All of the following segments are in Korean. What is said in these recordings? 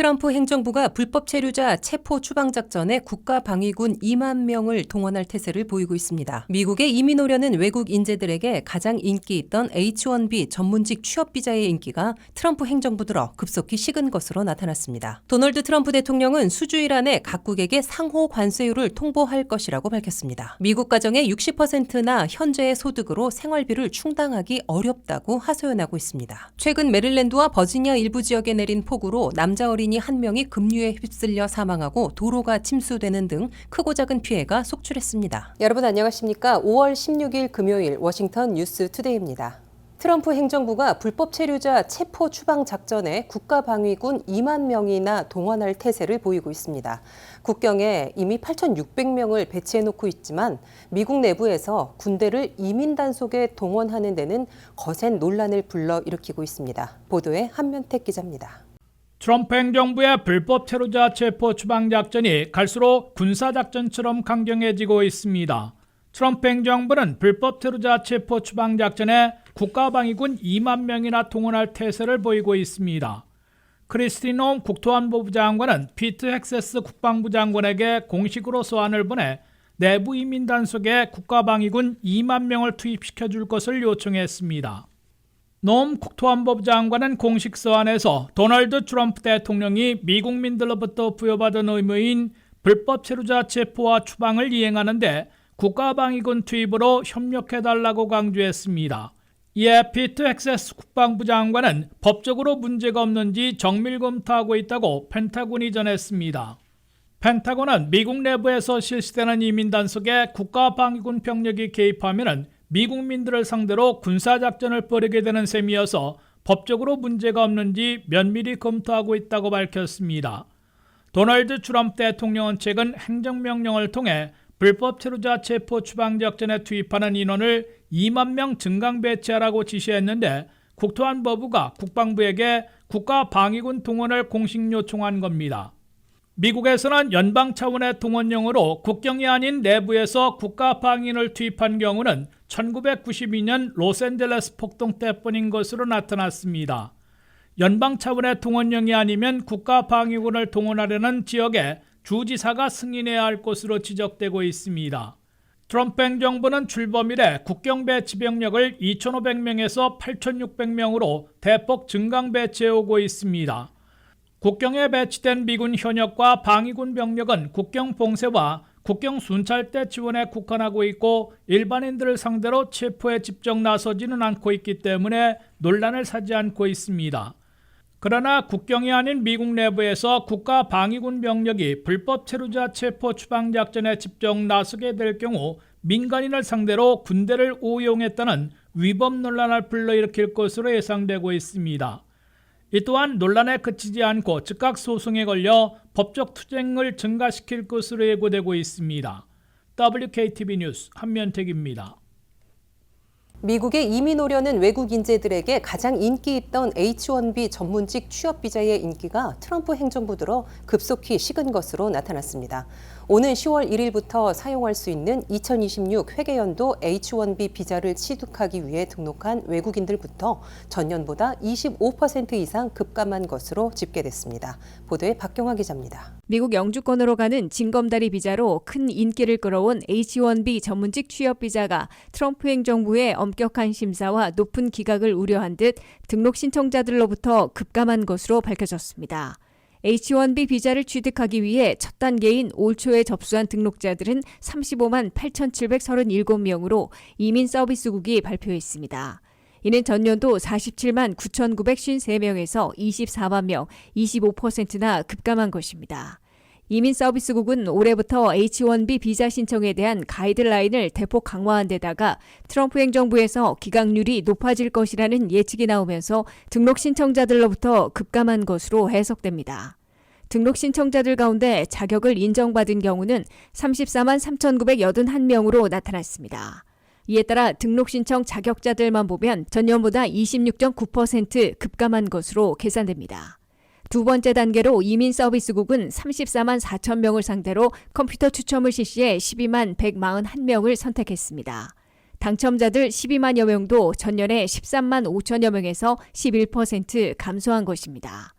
트럼프 행정부가 불법 체류자 체포 추방 작전에 국가방위군 2만 명을 동원할 태세를 보이고 있습니다. 미국에 이민 오려는 외국 인재들에게 가장 인기 있던 H-1B 전문직 취업 비자의 인기가 트럼프 행정부 들어 급속히 식은 것으로 나타났습니다. 도널드 트럼프 대통령은 수주일 안에 각국에게 상호 관세율을 통보할 것이라고 밝혔습니다. 미국 가정의 60%나 현재의 소득으로 생활비를 충당하기 어렵다고 하소연하고 있습니다. 최근 메릴랜드와 버지니아 일부 지역에 내린 폭우로 남자 어린이 한 명이 급류에 휩쓸려 사망하고 도로가 침수되는 등 크고 작은 피해가 속출했습니다. 여러분 안녕하십니까? 5월 16일 금요일 워싱턴 뉴스 투데이입니다. 트럼프 행정부가 불법 체류자 체포 추방 작전에 국가방위군 2만 명이나 동원할 태세를 보이고 있습니다. 국경에 이미 8,600명을 배치해놓고 있지만 미국 내부에서 군대를 이민 단속에 동원하는 데는 거센 논란을 불러일으키고 있습니다. 보도에 한면택 기자입니다. 트럼프 행정부의 불법 체류자 체포 추방 작전이 갈수록 군사작전처럼 강경해지고 있습니다. 트럼프 행정부는 불법 체류자 체포 추방 작전에 국가방위군 2만 명이나 동원할 태세를 보이고 있습니다. 크리스티 놈 국토안보부 장관은 피트 헥세스 국방부 장관에게 공식으로 소환을 보내 내부 이민 단속에 국가방위군 2만 명을 투입시켜줄 것을 요청했습니다. 놈 국토안보부 장관은 공식 서한에서 도널드 트럼프 대통령이 미국민들로부터 부여받은 의무인 불법 체류자 체포와 추방을 이행하는데 국가방위군 투입으로 협력해달라고 강조했습니다. 이에 피트 헥세스 국방부 장관은 법적으로 문제가 없는지 정밀 검토하고 있다고 펜타곤이 전했습니다. 펜타곤은 미국 내부에서 실시되는 이민 단속에 국가방위군 병력이 개입하면은 미국민들을 상대로 군사작전을 벌이게 되는 셈이어서 법적으로 문제가 없는지 면밀히 검토하고 있다고 밝혔습니다. 도널드 트럼프 대통령은 최근 행정명령을 통해 불법 체류자 체포 추방 작전에 투입하는 인원을 2만 명 증강 배치하라고 지시했는데 국토안보부가 국방부에게 국가방위군 동원을 공식 요청한 겁니다. 미국에서는 연방 차원의 동원령으로 국경이 아닌 내부에서 국가방위군을 투입한 경우는 1992년 로스앤젤레스 폭동 때뿐인 것으로 나타났습니다. 연방 차원의 동원령이 아니면 국가방위군을 동원하려는 지역에 주지사가 승인해야 할 것으로 지적되고 있습니다. 트럼프 행정부는 출범 이래 국경 배치 병력을 2,500명에서 8,600명으로 대폭 증강 배치해오고 있습니다. 국경에 배치된 미군 현역과 방위군 병력은 국경 봉쇄와 국경 순찰대 지원에 국한하고 있고 일반인들을 상대로 체포에 직접 나서지는 않고 있기 때문에 논란을 사지 않고 있습니다. 그러나 국경이 아닌 미국 내부에서 국가방위군 병력이 불법 체류자 체포 추방 작전에 직접 나서게 될 경우 민간인을 상대로 군대를 오용했다는 위법 논란을 불러일으킬 것으로 예상되고 있습니다. 이 또한 논란에 그치지 않고 즉각 소송에 걸려 법적 투쟁을 증가시킬 것으로 예고되고 있습니다. WKTV 뉴스 한면택입니다. 미국에 이민 오려는 외국 인재들에게 가장 인기 있던 H-1B 전문직 취업 비자의 인기가 트럼프 행정부 들어 급속히 식은 것으로 나타났습니다. 오는 10월 1일부터 사용할 수 있는 2026 회계연도 H-1B 비자를 취득하기 위해 등록한 외국인들부터 전년보다 25% 이상 급감한 것으로 집계됐습니다. 보도에 박경화 기자입니다. 미국 영주권으로 가는 징검다리 비자로 큰 인기를 끌어온 H-1B 전문직 취업 비자가 트럼프 행정부의 엄격한 심사와 높은 기각을 우려한 듯 등록 신청자들로부터 급감한 것으로 밝혀졌습니다. H-1B 비자를 취득하기 위해 첫 단계인 올 초에 접수한 등록자들은 35만 8,737명으로 이민 서비스국이 발표했습니다. 이는 전년도 47만 9,953명에서 24만 명, 25%나 급감한 것입니다. 이민 서비스국은 올해부터 H-1B 비자 신청에 대한 가이드라인을 대폭 강화한 데다가 트럼프 행정부에서 기각률이 높아질 것이라는 예측이 나오면서 등록 신청자들로부터 급감한 것으로 해석됩니다. 등록 신청자들 가운데 자격을 인정받은 경우는 34만 3,981명으로 나타났습니다. 이에 따라 등록 신청 자격자들만 보면 전년보다 26.9% 급감한 것으로 계산됩니다. 두 번째 단계로 이민서비스국은 34만 4천 명을 상대로 컴퓨터 추첨을 실시해 12만 141명을 선택했습니다. 당첨자들 12만여 명도 전년에 13만 5천여 명에서 11% 감소한 것입니다.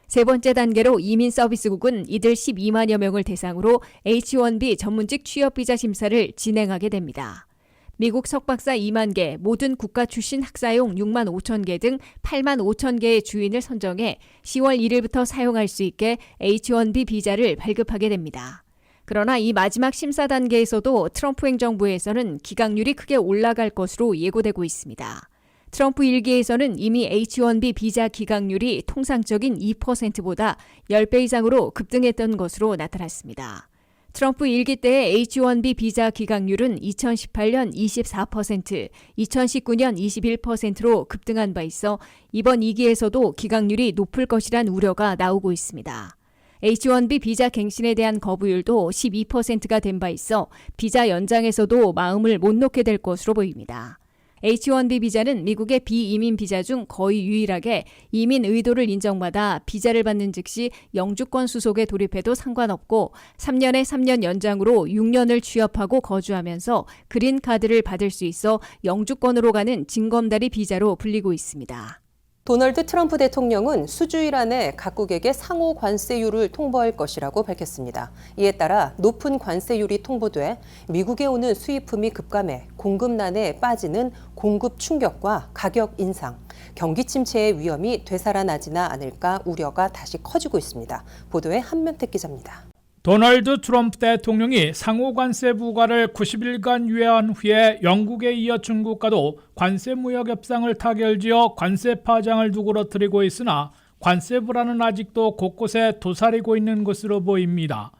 세 번째 단계로 이민서비스국은 이들 12만여 명을 대상으로 H-1B 전문직 취업비자 심사를 진행하게 됩니다. 미국 석박사 2만 개, 모든 국가 출신 학사용 6만 5천 개 등 8만 5천 개의 주인을 선정해 10월 1일부터 사용할 수 있게 H-1B 비자를 발급하게 됩니다. 그러나 이 마지막 심사 단계에서도 트럼프 행정부에서는 기각률이 크게 올라갈 것으로 예고되고 있습니다. 트럼프 일기에서는 이미 H-1B 비자 기각률이 통상적인 2%보다 10배 이상으로 급등했던 것으로 나타났습니다. 트럼프 일기 때의 H-1B 비자 기각률은 2018년 24%, 2019년 21%로 급등한 바 있어 이번 2기에서도 기각률이 높을 것이란 우려가 나오고 있습니다. H-1B 비자 갱신에 대한 거부율도 12%가 된 바 있어 비자 연장에서도 마음을 못 놓게 될 것으로 보입니다. H-1B 비자는 미국의 비이민 비자 중 거의 유일하게 이민 의도를 인정받아 비자를 받는 즉시 영주권 수속에 돌입해도 상관없고 3년에 3년 연장으로 6년을 취업하고 거주하면서 그린카드를 받을 수 있어 영주권으로 가는 징검다리 비자로 불리고 있습니다. 도널드 트럼프 대통령은 수주일 안에 각국에게 상호 관세율을 통보할 것이라고 밝혔습니다. 이에 따라 높은 관세율이 통보돼 미국에 오는 수입품이 급감해 공급난에 빠지는 공급 충격과 가격 인상, 경기 침체의 위험이 되살아나지나 않을까 우려가 다시 커지고 있습니다. 보도에 한면택 기자입니다. 도널드 트럼프 대통령이 상호 관세 부과를 90일간 유예한 후에 영국에 이어 중국과도 관세 무역 협상을 타결지어 관세 파장을 누그러뜨리고 있으나 관세 불안은 아직도 곳곳에 도사리고 있는 것으로 보입니다.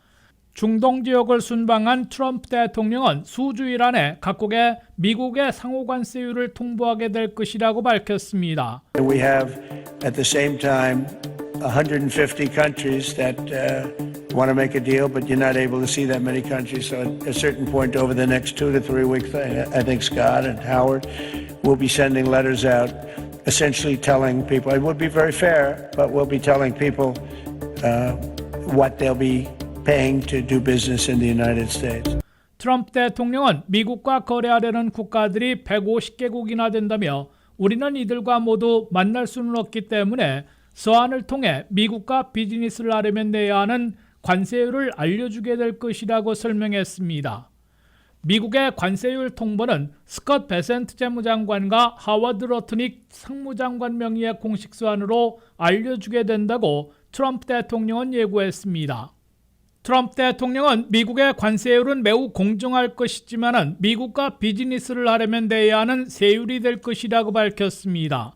중동 지역을 순방한 트럼프 대통령은 수주일 안에 각국에 미국의 상호 관세율을 통보하게 될 것이라고 밝혔습니다. We have at the same time 150 countries that want to make a deal, but you're not able to see that many countries. So at a certain point over the next 2 to 3 weeks, I think Scott and Howard will be sending letters out essentially telling people, it would be very fair, but we'll be telling people what they'll be paying to do business in the United States. 트럼프 대통령은 미국과 거래하려는 국가들이 150개국이나 된다며 우리는 이들과 모두 만날 수는 없기 때문에 서한을 통해 미국과 비즈니스를 하려면 내야 하는 관세율을 알려주게 될 것이라고 설명했습니다. 미국의 관세율 통보는 스콧 베센트 재무장관과 하워드 러트닉 상무장관 명의의 공식 서한으로 알려주게 된다고 트럼프 대통령은 예고했습니다. 트럼프 대통령은 미국의 관세율은 매우 공정할 것이지만 미국과 비즈니스를 하려면 내야 하는 세율이 될 것이라고 밝혔습니다.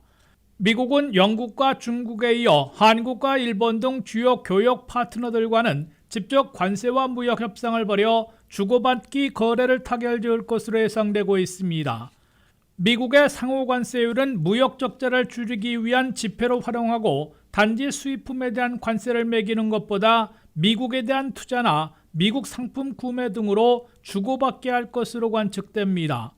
미국은 영국과 중국에 이어 한국과 일본 등 주요 교역 파트너들과는 직접 관세와 무역 협상을 벌여 주고받기 거래를 타결지을 것으로 예상되고 있습니다. 미국의 상호 관세율은 무역 적자를 줄이기 위한 지폐로 활용하고 단지 수입품에 대한 관세를 매기는 것보다 미국에 대한 투자나 미국 상품 구매 등으로 주고받게 할 것으로 관측됩니다.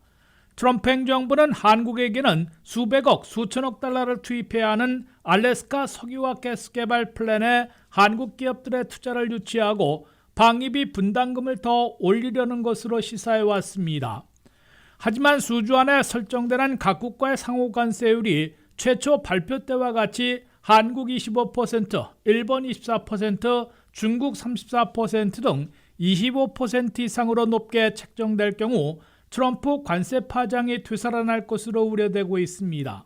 트럼프 행정부는 한국에게는 수백억, 수천억 달러를 투입해야 하는 알래스카 석유와 가스 개발 플랜에 한국 기업들의 투자를 유치하고 방위비 분담금을 더 올리려는 것으로 시사해왔습니다. 하지만 수주 안에 설정되는 각국과의 상호 관세율이 최초 발표 때와 같이 한국 25%, 일본 24%, 중국 34% 등 25% 이상으로 높게 책정될 경우 트럼프 관세 파장이 되살아날 것으로 우려되고 있습니다.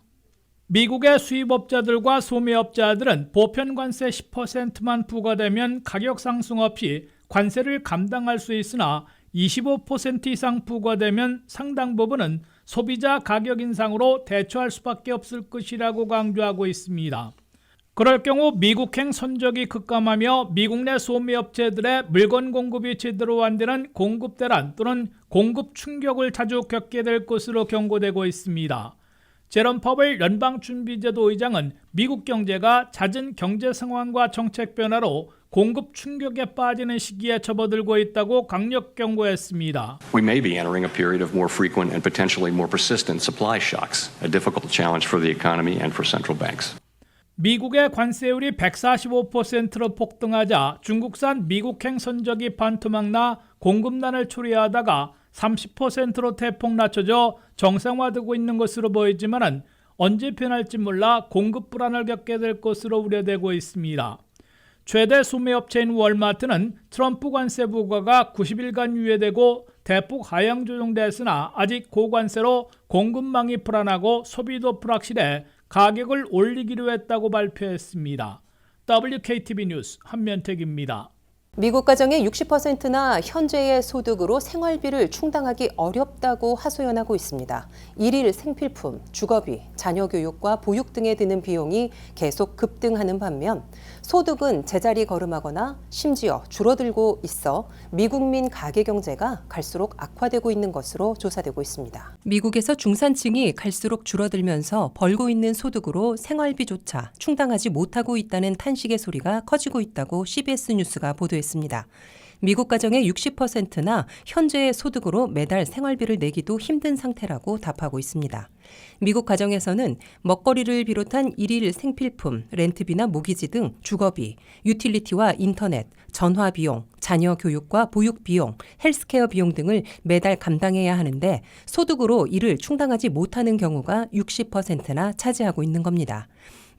미국의 수입업자들과 소매업자들은 보편 관세 10%만 부과되면 가격 상승 없이 관세를 감당할 수 있으나 25% 이상 부과되면 상당 부분은 소비자 가격 인상으로 대처할 수밖에 없을 것이라고 강조하고 있습니다. 그럴 경우 미국행 선적이 급감하며 미국 내 소매업체들의 물건 공급이 제대로 안 되는 공급 대란 또는 공급 충격을 자주 겪게 될 것으로 경고되고 있습니다. 제롬 파웰 연방준비제도 의장은 미국 경제가 잦은 경제 상황과 정책 변화로 공급 충격에 빠지는 시기에 접어들고 있다고 강력 경고했습니다. We may be entering a period of more frequent and potentially more persistent supply shocks, a difficult challenge for the economy and for central banks. 미국의 관세율이 145%로 폭등하자 중국산 미국행 선적이 반토막나 공급난을 초래하다가 30%로 대폭 낮춰져 정상화되고 있는 것으로 보이지만 언제 변할지 몰라 공급 불안을 겪게 될 것으로 우려되고 있습니다. 최대 소매업체인 월마트는 트럼프 관세 부과가 90일간 유예되고 대폭 하향 조정됐으나 아직 고관세로 공급망이 불안하고 소비도 불확실해 가격을 올리기로 했다고 발표했습니다. WKTV 뉴스 한면택입니다. 미국 가정의 60%나 현재의 소득으로 생활비를 충당하기 어렵다고 하소연하고 있습니다. 일일 생필품, 주거비, 자녀 교육과 보육 등에 드는 비용이 계속 급등하는 반면 소득은 제자리 걸음하거나 심지어 줄어들고 있어 미국민 가계 경제가 갈수록 악화되고 있는 것으로 조사되고 있습니다. 미국에서 중산층이 갈수록 줄어들면서 벌고 있는 소득으로 생활비조차 충당하지 못하고 있다는 탄식의 소리가 커지고 있다고 CBS 뉴스가 보도했습니다. 미국 가정의 60%나 현재의 소득으로 매달 생활비를 내기도 힘든 상태라고 답하고 있습니다. 미국 가정에서는 먹거리를 비롯한 일일 생필품, 렌트비나 모기지 등 주거비, 유틸리티와 인터넷, 전화 비용, 자녀 교육과 보육 비용, 헬스케어 비용 등을 매달 감당해야 하는데 소득으로 이를 충당하지 못하는 경우가 60%나 차지하고 있는 겁니다.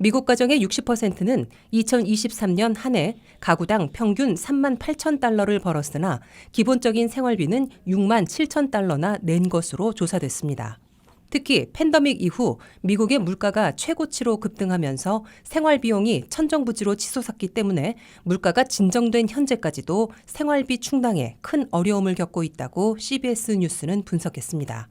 미국 가정의 60%는 2023년 한 해 가구당 평균 3만 8천 달러를 벌었으나 기본적인 생활비는 6만 7천 달러나 낸 것으로 조사됐습니다. 특히 팬데믹 이후 미국의 물가가 최고치로 급등하면서 생활비용이 천정부지로 치솟았기 때문에 물가가 진정된 현재까지도 생활비 충당에 큰 어려움을 겪고 있다고 CBS 뉴스는 분석했습니다.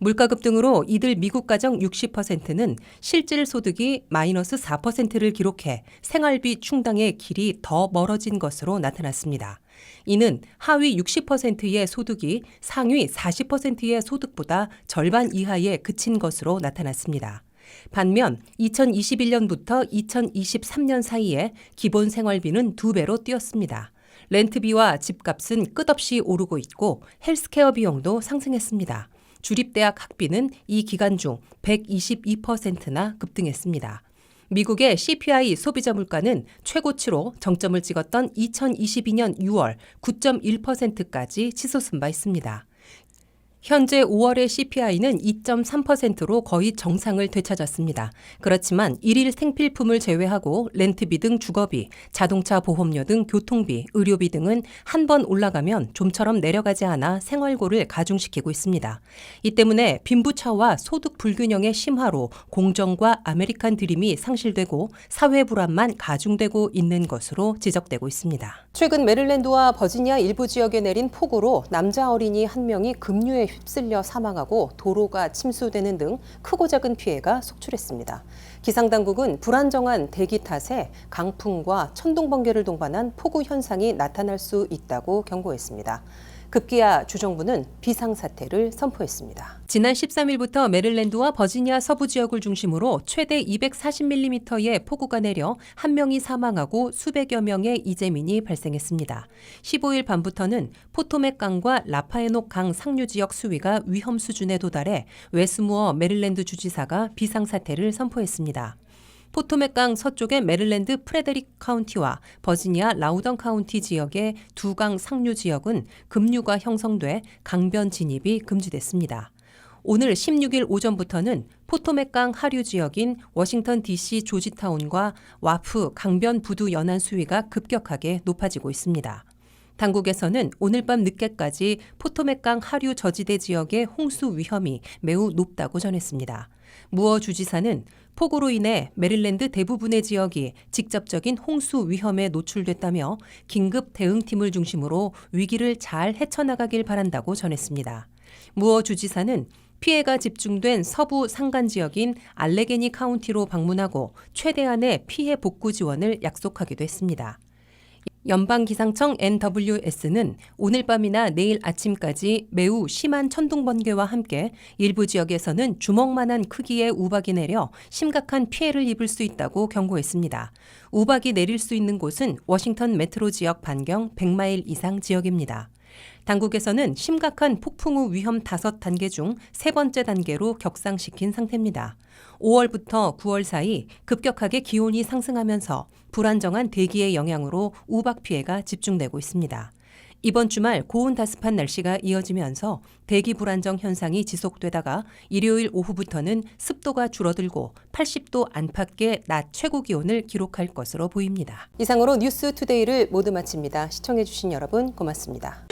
물가 급등으로 이들 미국 가정 60%는 실질 소득이 마이너스 4%를 기록해 생활비 충당의 길이 더 멀어진 것으로 나타났습니다. 이는 하위 60%의 소득이 상위 40%의 소득보다 절반 이하에 그친 것으로 나타났습니다. 반면 2021년부터 2023년 사이에 기본 생활비는 2배로 뛰었습니다. 렌트비와 집값은 끝없이 오르고 있고 헬스케어 비용도 상승했습니다. 주립대학 학비는 이 기간 중 122%나 급등했습니다. 미국의 CPI 소비자 물가는 최고치로 정점을 찍었던 2022년 6월 9.1%까지 치솟은 바 있습니다. 현재 5월의 CPI는 2.3%로 거의 정상을 되찾았습니다. 그렇지만 일일 생필품을 제외하고 렌트비 등 주거비, 자동차 보험료 등 교통비, 의료비 등은 한 번 올라가면 좀처럼 내려가지 않아 생활고를 가중시키고 있습니다. 이 때문에 빈부차와 소득 불균형의 심화로 공정과 아메리칸 드림이 상실되고 사회 불안만 가중되고 있는 것으로 지적되고 있습니다. 최근 메릴랜드와 버지니아 일부 지역에 내린 폭우로 남자 어린이 한 명이 급류에 휩쓸려 사망하고 도로가 침수되는 등 크고 작은 피해가 속출했습니다. 기상당국은 불안정한 대기 탓에 강풍과 천둥 번개를 동반한 폭우 현상이 나타날 수 있다고 경고했습니다. 급기야 주정부는 비상사태를 선포했습니다. 지난 13일부터 메릴랜드와 버지니아 서부 지역을 중심으로 최대 240mm의 폭우가 내려 한 명이 사망하고 수백여 명의 이재민이 발생했습니다. 15일 밤부터는 포토맥 강과 라파에녹 강 상류 지역 수위가 위험 수준에 도달해 웨스무어 메릴랜드 주지사가 비상사태를 선포했습니다. 포토맥 강 서쪽의 메릴랜드 프레데릭 카운티와 버지니아 라우던 카운티 지역의 두 강 상류 지역은 급류가 형성돼 강변 진입이 금지됐습니다. 오늘 16일 오전부터는 포토맥 강 하류 지역인 워싱턴 DC 조지타운과 와프 강변 부두 연안 수위가 급격하게 높아지고 있습니다. 당국에서는 오늘 밤 늦게까지 포토맥 강 하류 저지대 지역의 홍수 위험이 매우 높다고 전했습니다. 무어 주지사는 폭우로 인해 메릴랜드 대부분의 지역이 직접적인 홍수 위험에 노출됐다며 긴급 대응팀을 중심으로 위기를 잘 헤쳐나가길 바란다고 전했습니다. 무어 주지사는 피해가 집중된 서부 산간 지역인 알레게니 카운티로 방문하고 최대한의 피해 복구 지원을 약속하기도 했습니다. 연방기상청 NWS는 오늘 밤이나 내일 아침까지 매우 심한 천둥 번개와 함께 일부 지역에서는 주먹만한 크기의 우박이 내려 심각한 피해를 입을 수 있다고 경고했습니다. 우박이 내릴 수 있는 곳은 워싱턴 메트로 지역 반경 100마일 이상 지역입니다. 당국에서는 심각한 폭풍우 위험 5단계 중 3번째 단계로 격상시킨 상태입니다. 5월부터 9월 사이 급격하게 기온이 상승하면서 불안정한 대기의 영향으로 우박 피해가 집중되고 있습니다. 이번 주말 고온다습한 날씨가 이어지면서 대기 불안정 현상이 지속되다가 일요일 오후부터는 습도가 줄어들고 80도 안팎의 낮 최고 기온을 기록할 것으로 보입니다. 이상으로 뉴스투데이를 모두 마칩니다. 시청해주신 여러분 고맙습니다.